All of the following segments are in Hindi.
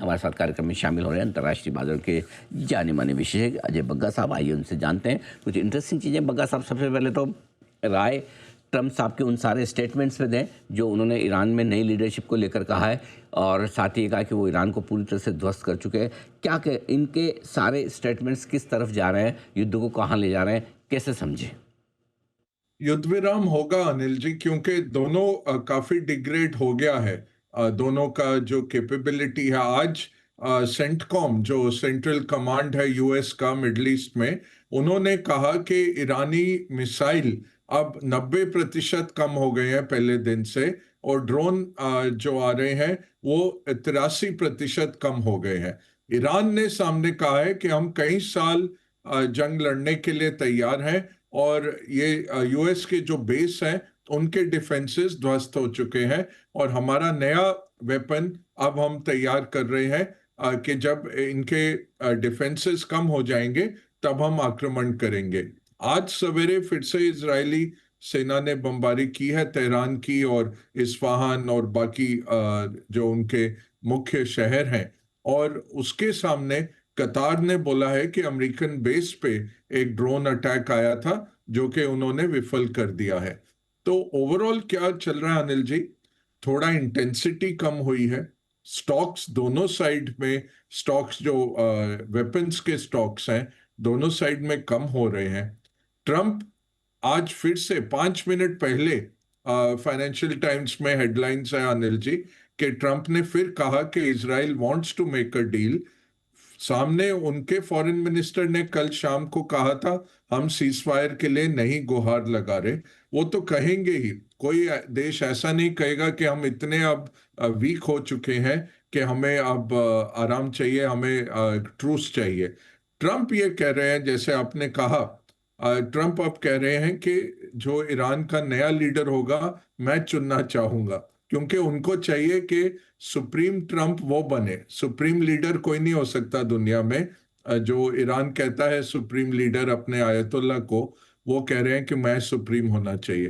हमारे साथ कार्यक्रम में शामिल हो रहे हैं अंतर्राष्ट्रीय बाजारों के जाने माने विशेषज्ञ अजय बग्गा साहब। आइए उनसे जानते हैं कुछ इंटरेस्टिंग चीज़ें। बग्गा साहब, सबसे पहले तो राय ट्रम्प साहब के उन सारे स्टेटमेंट्स पे दें जो उन्होंने ईरान में नई लीडरशिप को लेकर कहा है, और साथ ही ये कहा कि वो ईरान को पूरी तरह से ध्वस्त कर चुके हैं। क्या इनके सारे स्टेटमेंट्स किस तरफ जा रहे हैं, युद्ध को कहाँ ले जा रहे हैं, कैसे समझे? युद्ध विराम होगा अनिल जी, क्योंकि दोनों काफी डिग्रेड हो गया है। दोनों का जो कैपेबिलिटी है आज, सेंटकॉम जो सेंट्रल कमांड है यूएस का मिडल ईस्ट में, उन्होंने कहा कि ईरानी मिसाइल अब 90% कम हो गए हैं पहले दिन से, और ड्रोन जो आ रहे हैं वो 83% कम हो गए हैं। ईरान ने सामने कहा है कि हम कई साल जंग लड़ने के लिए तैयार हैं, और ये यूएस के जो बेस हैं उनके डिफेंसेस ध्वस्त हो चुके हैं, और हमारा नया वेपन अब हम तैयार कर रहे हैं कि जब इनके डिफेंसेस कम हो जाएंगे तब हम आक्रमण करेंगे। आज सवेरे फिर से इजरायली सेना ने बमबारी की है तेहरान की और इस्फहान और बाकी जो उनके मुख्य शहर हैं, और उसके सामने कतार ने बोला है कि अमेरिकन बेस पे एक ड्रोन अटैक आया था जो कि उन्होंने विफल कर दिया है। तो ओवरऑल क्या चल रहा है अनिल जी, थोड़ा इंटेंसिटी कम हुई है। स्टॉक्स दोनों साइड में, स्टॉक्स जो वेपन्स के स्टॉक्स हैं दोनों साइड में कम हो रहे हैं। ट्रंप आज फिर से 5 मिनट पहले फाइनेंशियल टाइम्स में हेडलाइंस है अनिल जी कि ट्रंप ने फिर कहा कि Israel wants to make a deal. सामने उनके फॉरेन मिनिस्टर ने कल शाम को कहा था हम सीजफायर के लिए नहीं गुहार लगा रहे। वो तो कहेंगे ही, कोई देश ऐसा नहीं कहेगा कि हम इतने अब वीक हो चुके हैं कि हमें अब आराम चाहिए, हमें ट्रूस चाहिए। ट्रंप ये कह रहे हैं, जैसे आपने कहा, ट्रंप अब कह रहे हैं कि जो ईरान का नया लीडर होगा मैं चुनना चाहूंगा, क्योंकि उनको चाहिए कि सुप्रीम ट्रंप वो बने। सुप्रीम लीडर कोई नहीं हो सकता दुनिया में। जो ईरान कहता है सुप्रीम लीडर अपने आयतुल्ला को, वो कह रहे हैं कि मैं सुप्रीम होना चाहिए।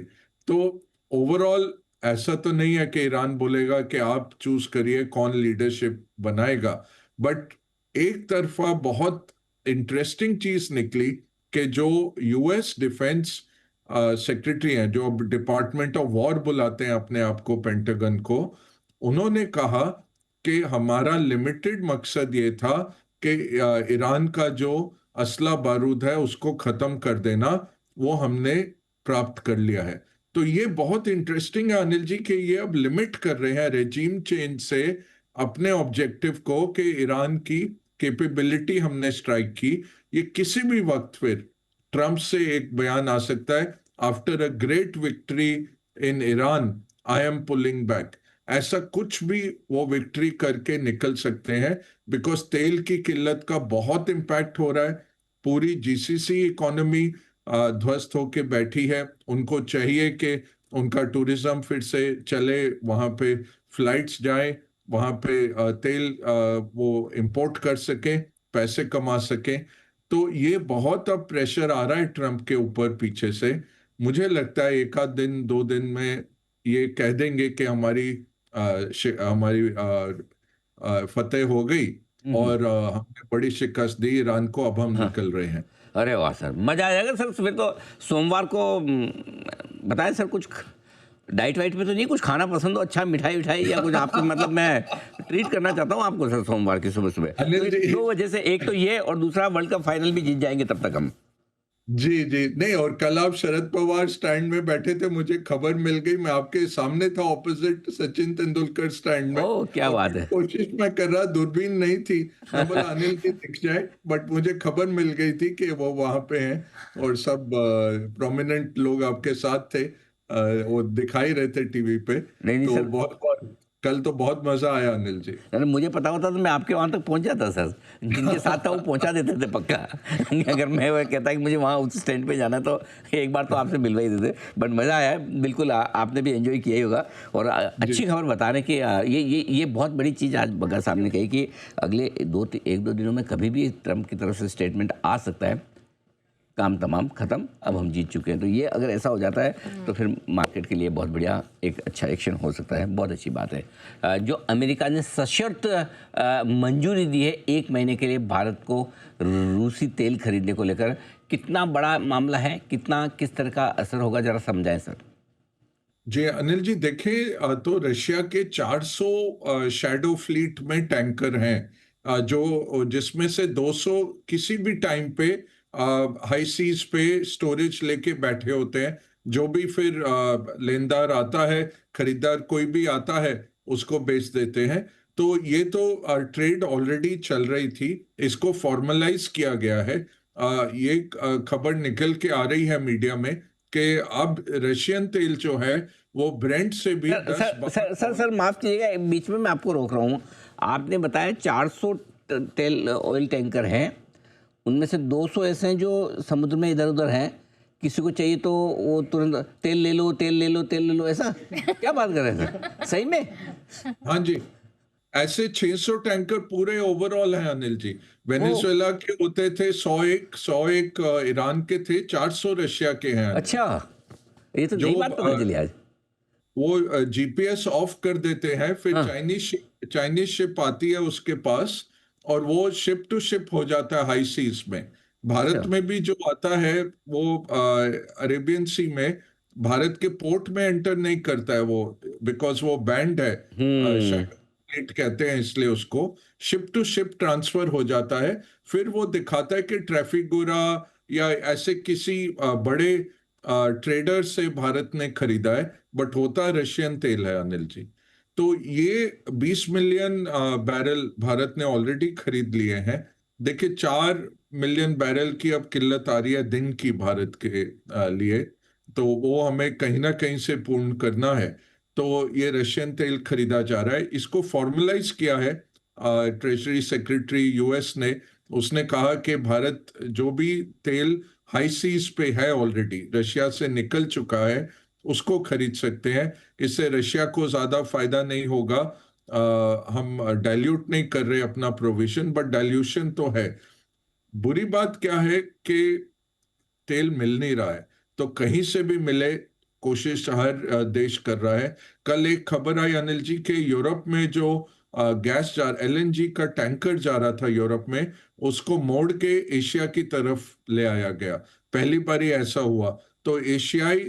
तो ओवरऑल ऐसा तो नहीं है कि ईरान बोलेगा कि आप चूज करिए कौन लीडरशिप बनाएगा, बट एक तरफा बहुत इंटरेस्टिंग चीज निकली कि जो यूएस डिफेंस सेक्रेटरी हैं, जो डिपार्टमेंट ऑफ वॉर बुलाते हैं अपने आप को, पेंटागन को, उन्होंने कहा कि हमारा लिमिटेड मकसद ये था कि ईरान का जो असला बारूद है उसको खत्म कर देना, वो हमने प्राप्त कर लिया है। तो ये बहुत इंटरेस्टिंग है अनिल जी कि ये अब लिमिट कर रहे हैं रेजिम चेंज से अपने ऑब्जेक्टिव को, कि ईरान की कैपेबिलिटी हमने स्ट्राइक की। ये किसी भी वक्त फिर ट्रंप से एक बयान आ सकता है, after a great victory in Iran I am pulling back. ऐसा कुछ भी वो विक्ट्री करके निकल सकते हैं, बिकॉज तेल की किल्लत का बहुत इंपैक्ट हो रहा है। पूरी जीसीसी इकोनॉमी ध्वस्त होके बैठी है। उनको चाहिए कि उनका टूरिज्म फिर से चले, वहां पे फ्लाइट्स जाएं, वहां पे तेल वो इंपोर्ट कर सकें, पैसे कमा सकें। तो ये बहुत अब प्रेशर आ रहा है ट्रंप के ऊपर पीछे से। मुझे लगता है एक आध दिन 2 दिन में ये कह देंगे कि हमारी फतेह हो गई, हम्म। और हमने बड़ी शिकस्त दी ईरान को, अब हम हाँ। निकल रहे हैं। अरे वाह सर, मजा आ जाएगा सर। फिर तो सोमवार को बताएं सर, कुछ डाइट वाइट में तो नहीं कुछ खाना पसंद हो, अच्छा मिठाई विठाई या कुछ आपसे, मतलब मैं ट्रीट करना चाहता हूँ आपको सर सोमवार की सुबह सुबह। तो अनिल जी, 2 वजह से, एक तो ये, और दूसरा वर्ल्ड कप फाइनल भी जीत जाएंगे तब तक हम। जी जी नहीं, और कल आप शरद पवार स्टैंड में बैठे थे, मुझे खबर मिल गई, मैं आपके सामने था ऑपोजिट सचिन तेंदुलकर स्टैंड में, ओह क्या और बात बड़ी है। कोशिश मैं कर रहा, दूरबीन नहीं थी, मैं बोला अनिल जी दिख जाए, बट मुझे खबर मिल गई थी कि वो वहां पे हैं, और सब प्रोमिनेंट लोग आपके साथ थे। वो दिखाई रहे थे टीवी पे। नहीं नहीं तो सर, बहुत बहुत कल तो बहुत मजा आया अनिल जी। अगर मुझे पता होता तो मैं आपके वहाँ तक पहुँच जाता सर। जिनके साथ था वो पहुँचा देते थे पक्का। अगर मैं वो कहता कि मुझे वहाँ उस स्टैंड पे जाना, तो एक बार तो आपसे मिलवा ही देते। बट मज़ा आया बिल्कुल। आपने भी एंजॉय किया ही होगा। और जी अच्छी खबर बता रहे हैं कि ये बहुत बड़ी चीज़ आज बग्गा साहब ने कही कि अगले 1-2 दिनों में कभी भी ट्रंप की तरफ से स्टेटमेंट आ सकता है काम तमाम ख़त्म, अब हम जीत चुके हैं। तो ये अगर ऐसा हो जाता है तो फिर मार्केट के लिए बहुत बढ़िया एक अच्छा एक्शन हो सकता है, बहुत अच्छी बात है। जो अमेरिका ने सशर्त मंजूरी दी है 1 महीने के लिए भारत को रूसी तेल खरीदने को लेकर, कितना बड़ा मामला है, कितना किस तरह का असर होगा, ज़रा समझाएं सर। जी अनिल जी देखिए, तो रशिया के 400 शैडो फ्लीट में टैंकर हैं, जो जिसमें से 200 किसी भी टाइम पे हाई सीज पे स्टोरेज लेके बैठे होते हैं। जो भी फिर लेनदार आता है, खरीदार कोई भी आता है, उसको बेच देते हैं। तो ये तो ट्रेड ऑलरेडी चल रही थी, इसको फॉर्मलाइज किया गया है। ये खबर निकल के आ रही है मीडिया में कि अब रशियन तेल जो है वो ब्रेंट से भी सर दस सर सर सर, बारह सर माफ़ कीजिएगा, बीच में मैं आपको रोक रहा हूँ। आपने बताया 400 तेल ऑयल टैंकर हैं, उनमें से 200 ऐसे हैं जो समुद्र में इधर उधर हैं, किसी को चाहिए तो वो तुरंत तेल ले लो, तेल ले लो, तेल ले लो, ऐसा क्या बात कर रहे हैं सर, सही में? हाँ जी, ऐसे 600 टैंकर पूरे ओवरऑल हैं अनिल जी। ओ वेनेजुएला के होते थे 101 ईरान के थे, 400 रशिया के हैं अनिल। अच्छा, ये तो जो नई बात पता चली आज। वो जीपीएस ऑफ कर देते हैं, फिर हाँ, चाइनीज शिप आती है उसके पास, और वो शिप टू शिप हो जाता है हाई सीज में। भारत अच्छा, में भी जो आता है वो अरेबियन सी में भारत के पोर्ट में एंटर नहीं करता है वो, बिकॉज वो बैंड है। हम्म, शैडो फ्लीट कहते हैं इसलिए उसको। शिप टू शिप ट्रांसफर हो जाता है, फिर वो दिखाता है कि ट्रैफिक गोरा या ऐसे किसी बड़े ट्रेडर से भारत ने खरीदा है, बट होता रशियन तेल है अनिल जी। तो ये 20 मिलियन बैरल भारत ने ऑलरेडी खरीद लिए हैं। देखिए 4 मिलियन बैरल की अब किल्लत आ रही है दिन की भारत के लिए, तो वो हमें कहीं ना कहीं से पूर्ण करना है। तो ये रशियन तेल खरीदा जा रहा है, इसको फॉर्मलाइज किया है ट्रेजरी सेक्रेटरी यूएस ने। उसने कहा कि भारत जो भी तेल हाई सीज पे है ऑलरेडी रशिया से निकल चुका है, उसको खरीद सकते हैं। इससे रशिया को ज्यादा फायदा नहीं होगा। हम डाइल्यूट नहीं कर रहे अपना प्रोविजन, बट डाइल्यूशन तो है। बुरी बात क्या है कि तेल मिल नहीं रहा है, तो कहीं से भी मिले कोशिश हर देश कर रहा है। कल एक खबर आई अनिल जी के यूरोप में जो गैस जा एलएनजी का टैंकर जा रहा था यूरोप में, उसको मोड़ के एशिया की तरफ ले आया गया। पहली बार ही ऐसा हुआ। तो एशियाई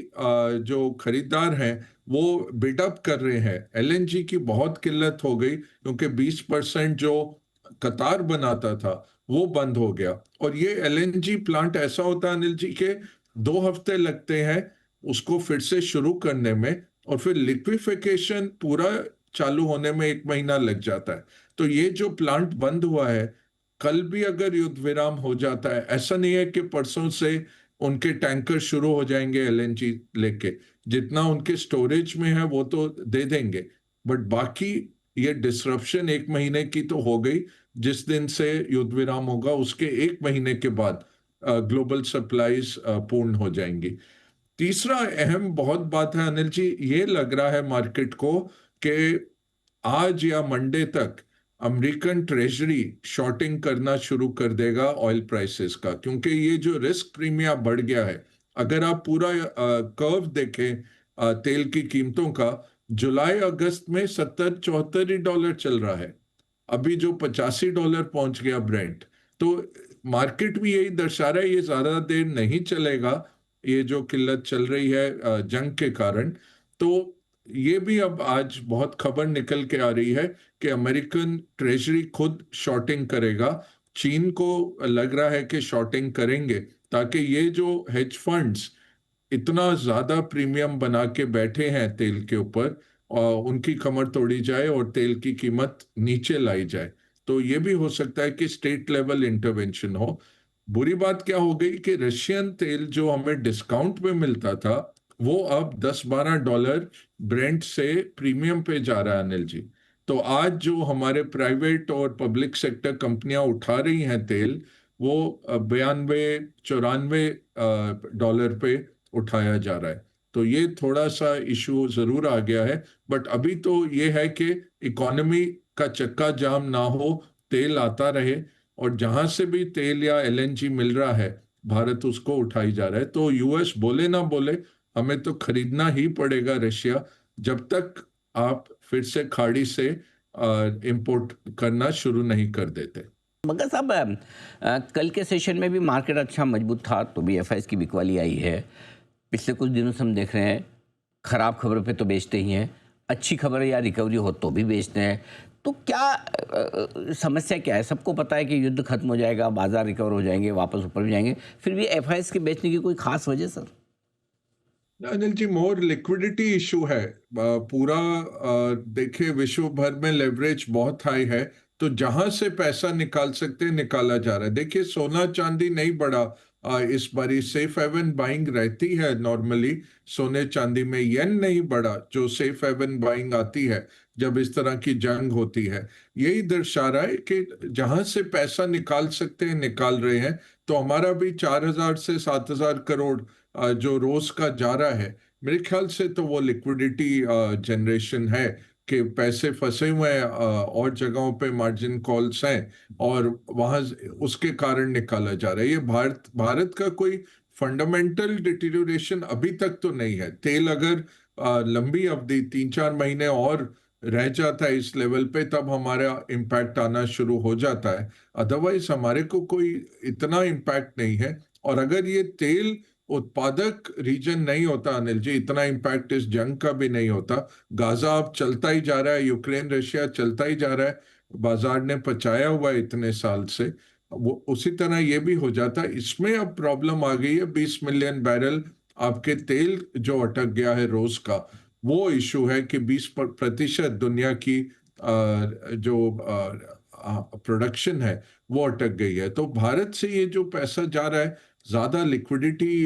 जो खरीदार हैं वो बिडअप कर रहे हैं। एलएनजी की बहुत किल्लत हो गई, क्योंकि 20% जो कतार बनाता था वो बंद हो गया। और ये एलएनजी प्लांट ऐसा होता है अनिल जी के 2 हफ्ते लगते हैं उसको फिर से शुरू करने में, और फिर लिक्विफिकेशन पूरा चालू होने में 1 महीना लग जाता है। तो ये जो प्लांट बंद हुआ है, कल भी अगर युद्ध विराम हो जाता है, ऐसा नहीं है कि परसों से उनके टैंकर शुरू हो जाएंगे एलएनजी लेके। जितना उनके स्टोरेज में है वो तो दे देंगे, बट बाकी ये डिसरप्शन 1 महीने की तो हो गई। जिस दिन से युद्ध विराम होगा उसके 1 महीने के बाद ग्लोबल सप्लाईज पूर्ण हो जाएंगी। तीसरा अहम बहुत बात है अनिल जी, ये लग रहा है मार्केट को कि आज या मंडे तक अमेरिकन ट्रेजरी शॉर्टिंग करना शुरू कर देगा ऑयल प्राइसेस का, क्योंकि ये जो रिस्क प्रीमियम बढ़ गया है। अगर आप पूरा कर्व देखें तेल की कीमतों का, जुलाई अगस्त में 70-74 ही डॉलर चल रहा है, अभी जो $85 पहुंच गया ब्रेंट। तो मार्केट भी यही दर्शा रहा है ये ज्यादा देर नहीं चलेगा, ये जो किल्लत चल रही है जंग के कारण। तो ये भी अब आज बहुत खबर निकल के आ रही है कि अमेरिकन ट्रेजरी खुद शॉर्टिंग करेगा। चीन को लग रहा है कि शॉर्टिंग करेंगे, ताकि ये जो हेज फंड्स इतना ज्यादा प्रीमियम बना के बैठे हैं तेल के ऊपर, और उनकी कमर तोड़ी जाए और तेल की कीमत नीचे लाई जाए। तो ये भी हो सकता है कि स्टेट लेवल इंटरवेंशन हो। बुरी बात क्या हो गई कि रशियन तेल जो हमें डिस्काउंट पे मिलता था, वो अब $10-12 ब्रेंट से प्रीमियम पे जा रहा है अनिल जी। तो आज जो हमारे प्राइवेट और पब्लिक सेक्टर कंपनियां उठा रही हैं तेल, वो 92-94 डॉलर पे उठाया जा रहा है। तो ये थोड़ा सा इशू जरूर आ गया है, बट अभी तो ये है कि इकोनॉमी का चक्का जाम ना हो, तेल आता रहे, और जहां से भी तेल या एलएनजी मिल रहा है भारत उसको उठाई जा रहा है। तो यूएस बोले ना बोले, हमें तो खरीदना ही पड़ेगा रशिया, जब तक आप फिर से खाड़ी से इंपोर्ट करना शुरू नहीं कर देते। बग्गा साहब, कल के सेशन में भी मार्केट अच्छा मजबूत था तो भी एफआईएस की बिकवाली आई है। पिछले कुछ दिनों से हम देख रहे हैं खराब खबरों पे तो बेचते ही हैं, अच्छी खबर या रिकवरी हो तो भी बेचते हैं। तो क्या समस्या क्या है? सबको पता है कि युद्ध खत्म हो जाएगा, बाजार रिकवर हो जाएंगे, वापस ऊपर भी जाएंगे, फिर भी एफआईएस के बेचने की कोई खास वजह सर? अनिल जी, मोर लिक्विडिटी इशू है। पूरा देखिए, विश्व भर में लेवरेज बहुत हाई है, तो जहां से पैसा निकाल सकते हैं निकाला जा रहा है। देखिए, सोना चांदी नहीं बढ़ा इस बारी। सेफ हेवन बाइंग रहती है नॉर्मली सोने चांदी में। येन नहीं बढ़ा, जो सेफ हेवन बाइंग आती है जब इस तरह की जंग होती है। यही दर्शा रहा है कि जहां से पैसा निकाल सकते हैं निकाल रहे हैं। तो हमारा भी 4,000 से 7,000 करोड़ जो रोज का जा रहा है, मेरे ख्याल से तो वो लिक्विडिटी जनरेशन है कि पैसे फंसे हुए हैं और जगहों पे मार्जिन कॉल्स हैं, और वहां उसके कारण निकाला जा रहा है। ये भारत भारत का कोई फंडामेंटल डिटीरियोरेशन अभी तक तो नहीं है। तेल अगर लंबी अवधि 3-4 महीने और रह जाता है इस लेवल पे, तब हमारा इम्पैक्ट आना शुरू हो जाता है। अदरवाइज हमारे को कोई इतना इम्पैक्ट नहीं है। और अगर ये तेल उत्पादक रीजन नहीं होता अनिल जी, इतना इम्पैक्ट इस जंग का भी नहीं होता। गाजा अब चलता ही जा रहा है, यूक्रेन रशिया चलता ही जा रहा है, बाजार ने पचाया हुआ है इतने साल से। वो उसी तरह ये भी हो जाता है। इसमें अब प्रॉब्लम आ गई है, 20 मिलियन बैरल आपके तेल जो अटक गया है रोज का, वो इशू है कि 20% दुनिया की जो प्रोडक्शन है वो अटक गई है। तो भारत से ये जो पैसा जा रहा है, ज्यादा लिक्विडिटी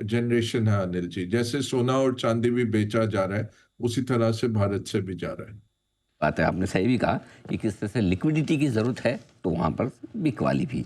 जनरेशन है अनिल जी। जैसे सोना और चांदी भी बेचा जा रहा है, उसी तरह से भारत से भी जा रहा है। बात है, आपने सही भी कहा कि किस तरह से लिक्विडिटी की ज़रूरत है, तो वहाँ पर बिकवाली भी